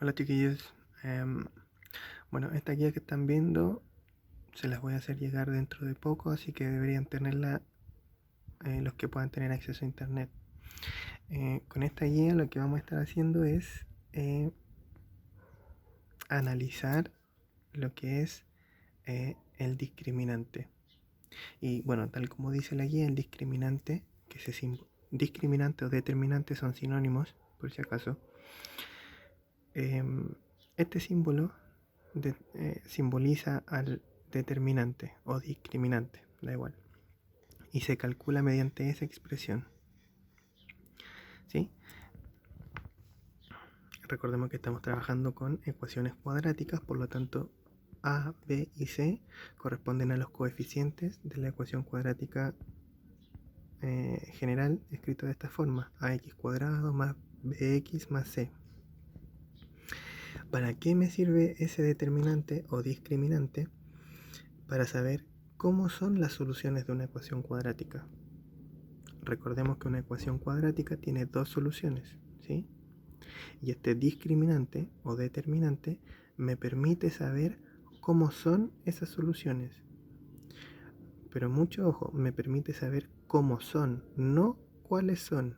Hola chiquillos. Bueno, esta guía que están viendo se las voy a hacer llegar dentro de poco, así que deberían tenerla los que puedan tener acceso a internet. Con esta guía lo que vamos a estar haciendo es analizar lo que es el discriminante. Y bueno, tal como dice la guía, el discriminante, discriminante o determinante son sinónimos, por si acaso. Este símbolo simboliza al determinante o discriminante, da igual, y se calcula mediante esa expresión. ¿Sí? Recordemos que estamos trabajando con ecuaciones cuadráticas, por lo tanto A, B y C corresponden a los coeficientes de la ecuación cuadrática general, escrito de esta forma: ax cuadrado más bx más c. ¿Para qué me sirve ese determinante o discriminante? Para saber cómo son las soluciones de una ecuación cuadrática. Recordemos que una ecuación cuadrática tiene dos soluciones, ¿sí? Y este discriminante o determinante me permite saber cómo son esas soluciones. Pero mucho ojo, me permite saber cómo son, no cuáles son.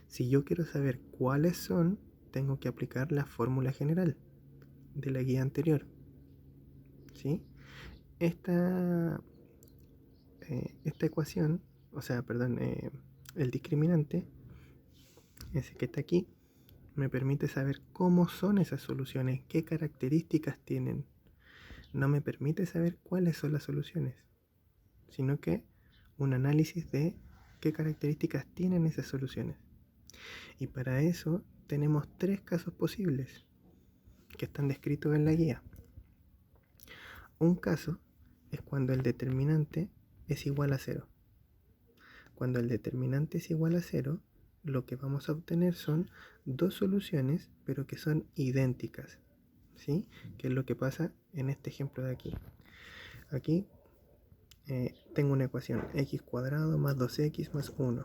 Si yo quiero saber cuáles son, tengo que aplicar la fórmula general de la guía anterior, ¿sí? Esta ecuación, el discriminante, ese que está aquí, me permite saber cómo son esas soluciones, qué características tienen. No me permite saber cuáles son las soluciones, sino que un análisis de qué características tienen esas soluciones. Y para eso tenemos tres casos posibles que están descritos en la guía. Un caso es cuando el determinante es igual a 0. Cuando el determinante es igual a 0, lo que vamos a obtener son dos soluciones, pero que son idénticas, ¿sí? Que es lo que pasa en este ejemplo de aquí. Aquí tengo una ecuación: x cuadrado más 2x más 1.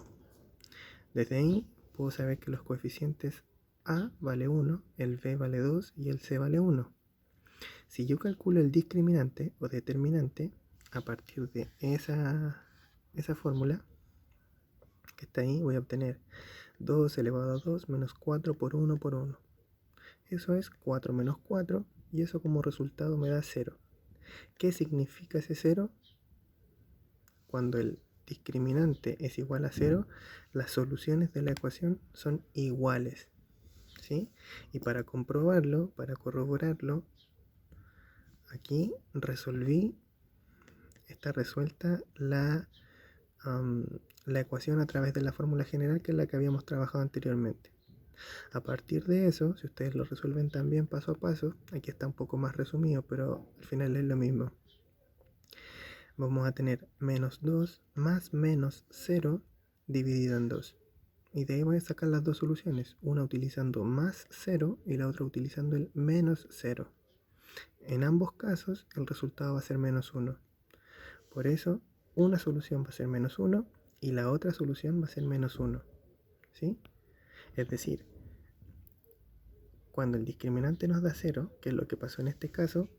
Desde ahí puedo saber que los coeficientes a vale 1, el b vale 2 y el c vale 1. Si yo calculo el discriminante o determinante a partir de esa fórmula que está ahí, voy a obtener 2 elevado a 2 menos 4 por 1 por 1. Eso es 4 menos 4 y eso como resultado me da 0. ¿Qué significa ese 0? Cuando el discriminante es igual a 0, las soluciones de la ecuación son iguales, ¿sí? Y para comprobarlo, para corroborarlo, aquí está resuelta la ecuación a través de la fórmula general, que es la que habíamos trabajado anteriormente. A partir de eso, si ustedes lo resuelven también paso a paso, aquí está un poco más resumido, pero al final es lo mismo. Vamos a tener menos 2 más menos 0 dividido en 2. Y de ahí voy a sacar las dos soluciones, una utilizando más 0 y la otra utilizando el menos 0. En ambos casos el resultado va a ser menos 1. Por eso, una solución va a ser menos 1 y la otra solución va a ser menos 1. ¿Sí? Es decir, cuando el discriminante nos da 0, que es lo que pasó en este caso,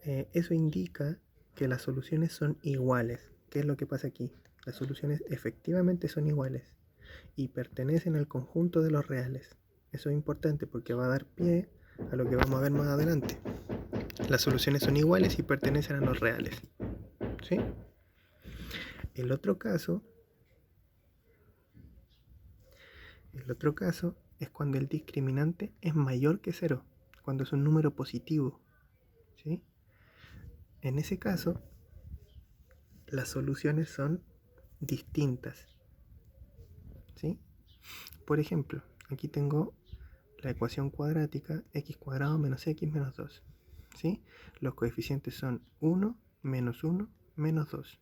eso indica que las soluciones son iguales. ¿Qué es lo que pasa aquí? Las soluciones efectivamente son iguales y pertenecen al conjunto de los reales. Eso es importante porque va a dar pie a lo que vamos a ver más adelante. Las soluciones son iguales y pertenecen a los reales, ¿sí? El otro caso es cuando el discriminante es mayor que 0, cuando es un número positivo, ¿sí? En ese caso, las soluciones son distintas, ¿sí? Por ejemplo, aquí tengo la ecuación cuadrática x cuadrado menos x menos 2, ¿sí? Los coeficientes son 1, menos 1, menos 2.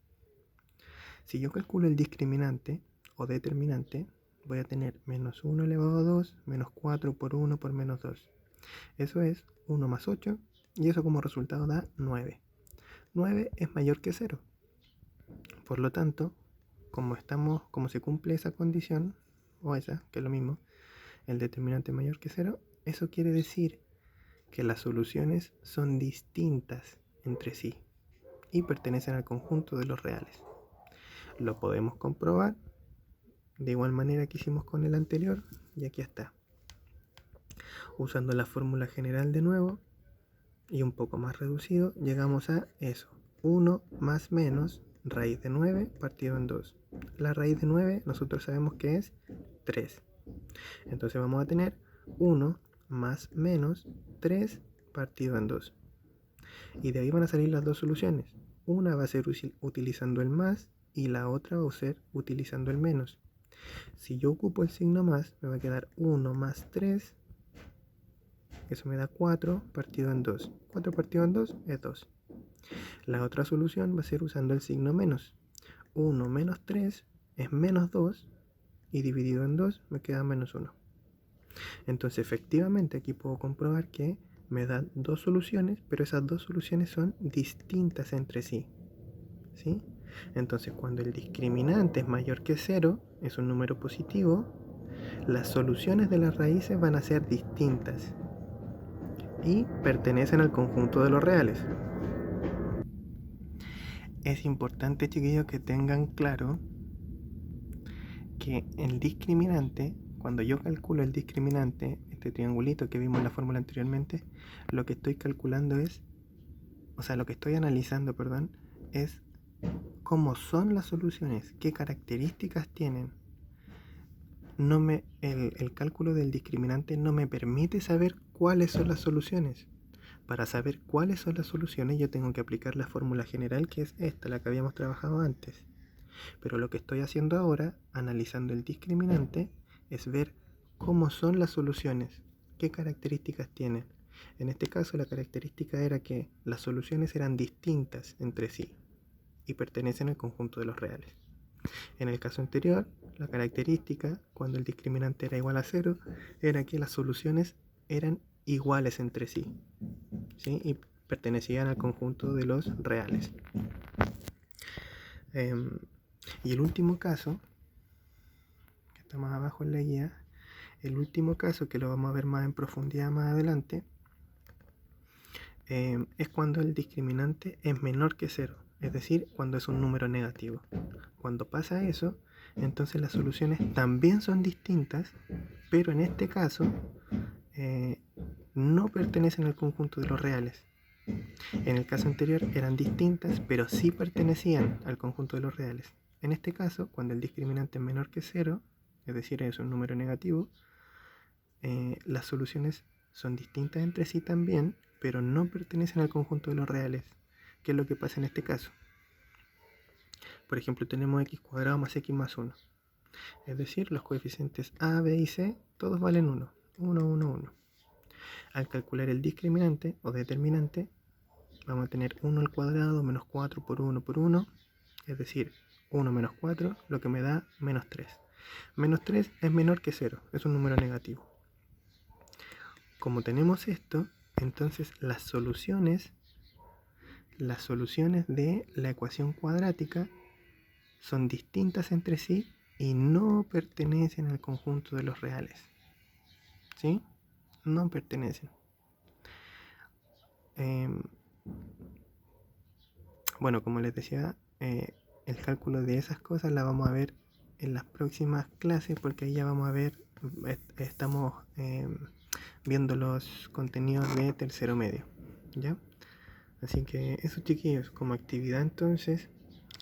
Si yo calculo el discriminante o determinante, voy a tener menos 1 elevado a 2, menos 4 por 1 por menos 2. Eso es 1 más 8 y eso como resultado da 9. 9 es mayor que 0. Por lo tanto, como se cumple esa condición, o esa, que es lo mismo, el determinante mayor que 0, eso quiere decir que las soluciones son distintas entre sí y pertenecen al conjunto de los reales. Lo podemos comprobar de igual manera que hicimos con el anterior, y aquí está. Usando la fórmula general de nuevo y un poco más reducido, llegamos a eso: 1 más menos raíz de 9 partido en 2. La raíz de 9 nosotros sabemos que es 3. Entonces vamos a tener 1 más menos 3 partido en 2. Y de ahí van a salir las dos soluciones. Una va a ser utilizando el más y la otra va a ser utilizando el menos. Si yo ocupo el signo más, me va a quedar 1 más 3. Eso me da 4 partido en 2. 4 partido en 2 es 2. La otra solución va a ser usando el signo menos. 1 menos 3 es menos 2 y dividido en 2 me queda menos 1. Entonces efectivamente aquí puedo comprobar que me dan dos soluciones, pero esas dos soluciones son distintas entre sí. ¿Sí? Entonces cuando el discriminante es mayor que 0, es un número positivo, las soluciones de las raíces van a ser distintas y pertenecen al conjunto de los reales. Es importante, chiquillos, que tengan claro que el discriminante, cuando yo calculo el discriminante, este triangulito que vimos en la fórmula anteriormente, lo que estoy calculando es, lo que estoy analizando, es cómo son las soluciones, qué características tienen. El cálculo del discriminante no me permite saber cuáles son las soluciones. Para saber cuáles son las soluciones yo tengo que aplicar la fórmula general, que es esta, la que habíamos trabajado antes. Pero lo que estoy haciendo ahora, analizando el discriminante, es ver cómo son las soluciones, qué características tienen. En este caso la característica era que las soluciones eran distintas entre sí y pertenecen al conjunto de los reales. En el caso anterior, la característica, cuando el discriminante era igual a 0, era que las soluciones eran iguales entre sí, ¿sí? Y pertenecían al conjunto de los reales. Y el último caso, que está más abajo en la guía, el último caso, que lo vamos a ver más en profundidad más adelante, es cuando el discriminante es menor que 0, es decir, cuando es un número negativo. Cuando pasa eso, entonces las soluciones también son distintas, pero en este caso no pertenecen al conjunto de los reales. En el caso anterior eran distintas, pero sí pertenecían al conjunto de los reales. En este caso, cuando el discriminante es menor que 0, es decir, es un número negativo, las soluciones son distintas entre sí también, pero no pertenecen al conjunto de los reales. ¿Qué es lo que pasa en este caso? Por ejemplo, tenemos x cuadrado más x más 1. Es decir, los coeficientes a, b y c todos valen 1. 1, 1, 1. Al calcular el discriminante o determinante, vamos a tener 1 al cuadrado menos 4 por 1 por 1, es decir, 1 menos 4, lo que me da menos 3. Menos 3 es menor que 0, es un número negativo. Como tenemos esto, entonces las soluciones de la ecuación cuadrática son distintas entre sí y no pertenecen al conjunto de los reales. ¿Sí? No pertenecen. Bueno, como les decía, el cálculo de esas cosas la vamos a ver en las próximas clases, porque ahí ya vamos a ver, estamos viendo los contenidos de tercero medio, ¿ya? Así que eso, chiquillos, como actividad entonces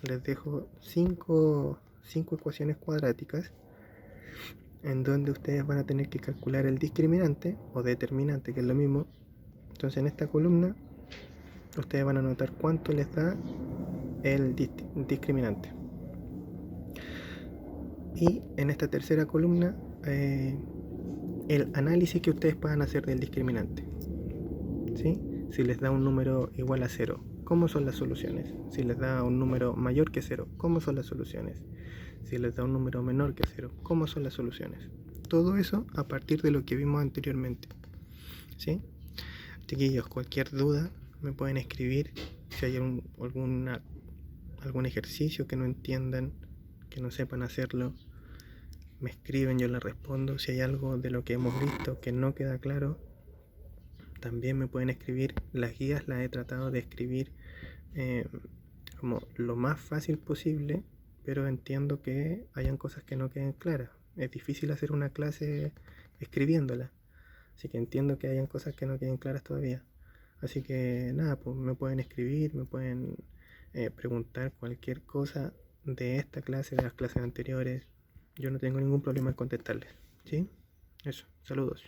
les dejo 5 ecuaciones cuadráticas en donde ustedes van a tener que calcular el discriminante o determinante, que es lo mismo. Entonces en esta columna ustedes van a notar cuánto les da el discriminante. Y en esta tercera columna el análisis que ustedes puedan hacer del discriminante. ¿Sí? Si les da un número igual a 0, ¿cómo son las soluciones? Si les da un número mayor que 0, ¿cómo son las soluciones? Si les da un número menor que 0, ¿cómo son las soluciones? Todo eso a partir de lo que vimos anteriormente. ¿Sí? Chiquillos, cualquier duda me pueden escribir. Si hay algún ejercicio que no entiendan, que no sepan hacerlo, me escriben, yo les respondo. Si hay algo de lo que hemos visto que no queda claro, también me pueden escribir. Las guías las he tratado de escribir eh, como lo más fácil posible, pero entiendo que hayan cosas que no queden claras. Es difícil hacer una clase escribiéndola, así que entiendo que hayan cosas que no queden claras todavía. Así que nada, pues me pueden escribir, me pueden preguntar cualquier cosa de esta clase, de las clases anteriores. Yo no tengo ningún problema en contestarles. ¿Sí? Eso, saludos.